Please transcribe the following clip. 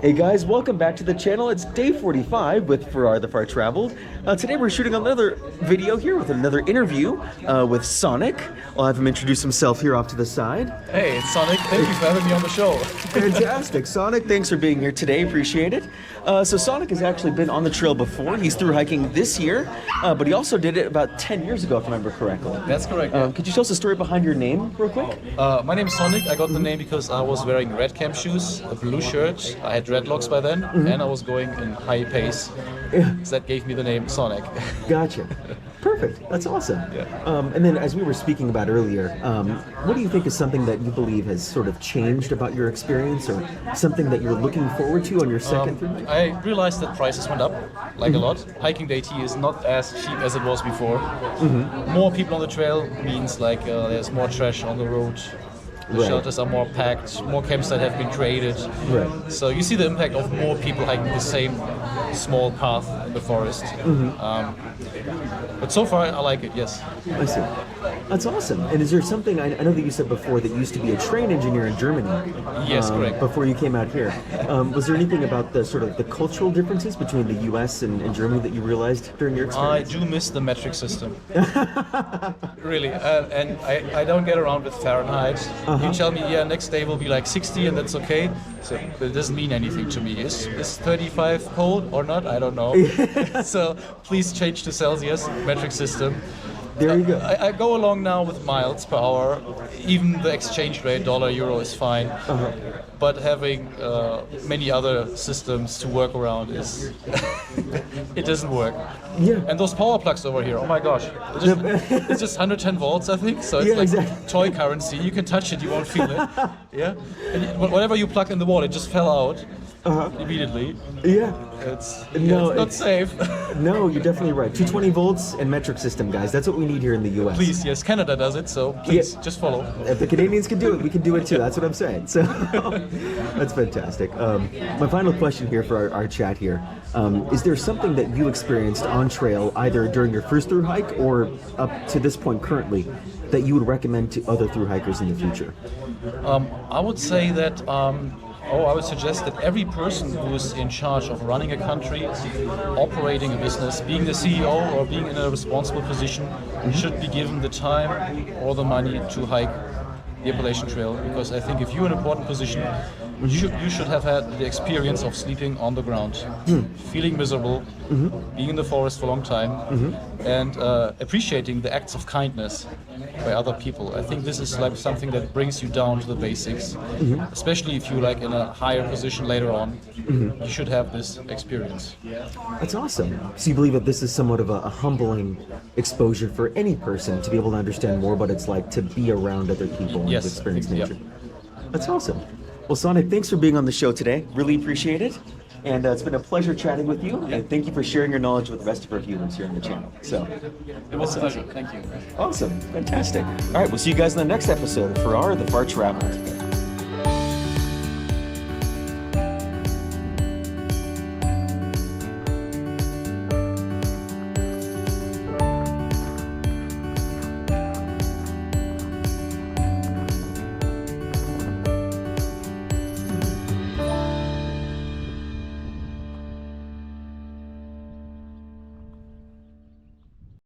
Hey guys, welcome back to the channel. It's day 45 with For the Far Traveled. Today we're shooting another video here with another interview with Sonic. I'll have him introduce himself here off to the side. Hey, it's Sonic. Thank you for having me on the show. Fantastic. Sonic, thanks for being here today. Appreciate it. So Sonic has actually been on the trail before. He's through hiking this year, but he also did it about 10 years ago, if I remember correctly. That's correct. Could you tell us the story behind your name real quick? My name is Sonic. I got the name because I was wearing red camp shoes, a blue shirt. I had dreadlocks by then, and I was going in high pace. Yeah. So that gave me the name Sonic. Gotcha. Perfect. That's awesome. Yeah. And then, as we were speaking about earlier, what do you think is something that you believe has sort of changed about your experience, or something that you're looking forward to on your second through hike? I realized that prices went up, like a lot. Hiking day tea is not as cheap as it was before. More people on the trail means like there's more trash on the road. The Right. shelters are more packed, more campsites have been created. Right. So you see the impact of more people hiking the same small path in the forest. But so far, I like it, yes. I see. That's awesome. And is there something, I know that you said before that you used to be a train engineer in Germany. Yes, correct. Before you came out here. Was there anything about the sort of the cultural differences between the US and Germany that you realized during your I experience? do miss the metric system. Really. And I don't get around with Fahrenheit. You tell me, yeah, next day will be like 60 and that's okay. So it doesn't mean anything to me. Is 35 cold or not? I don't know. So please change to Celsius, metric system. There you go. I go along now with miles per hour. Even the exchange rate, dollar, euro is fine. But having many other systems to work around is, it doesn't work. Yeah. And those power plugs over here, oh my gosh. It's just 110 volts, I think. So it's Yeah, like exactly. toy currency. You can touch it, you won't feel it. Yeah. And whatever you plug in the wall, it just fell out immediately. Yeah. It's No, not safe. No, you're definitely right. 220 volts and metric system, guys. That's what we need here in the US. Please, yes, Canada does it, so please, Yeah. just follow. If the Canadians can do it, we can do it too. That's what I'm saying. So that's fantastic. My final question here for our chat here. Is there something that you experienced on trail, either during your first through hike or up to this point currently, that you would recommend to other through hikers in the future? I would say that I would suggest that every person who is in charge of running a country, operating a business, being the CEO or being in a responsible position, should be given the time or the money to hike the Appalachian Trail. Because I think if you're in an important position, you should have had the experience of sleeping on the ground, feeling miserable, being in the forest for a long time, and appreciating the acts of kindness by other people. I think this is like something that brings you down to the basics, especially if you're like in a higher position later on. You should have this experience. That's awesome. So you believe that this is somewhat of a humbling exposure for any person to be able to understand more what it's like to be around other people and Yes, to experience I think- nature. That's awesome. Well, Sonic, thanks for being on the show today. Really appreciate it. And it's been a pleasure chatting with you. And thank you for sharing your knowledge with the rest of our viewers here on the channel. So, It was a pleasure. Thank you. awesome. Fantastic. All right, we'll see you guys in the next episode of For the Far Traveled.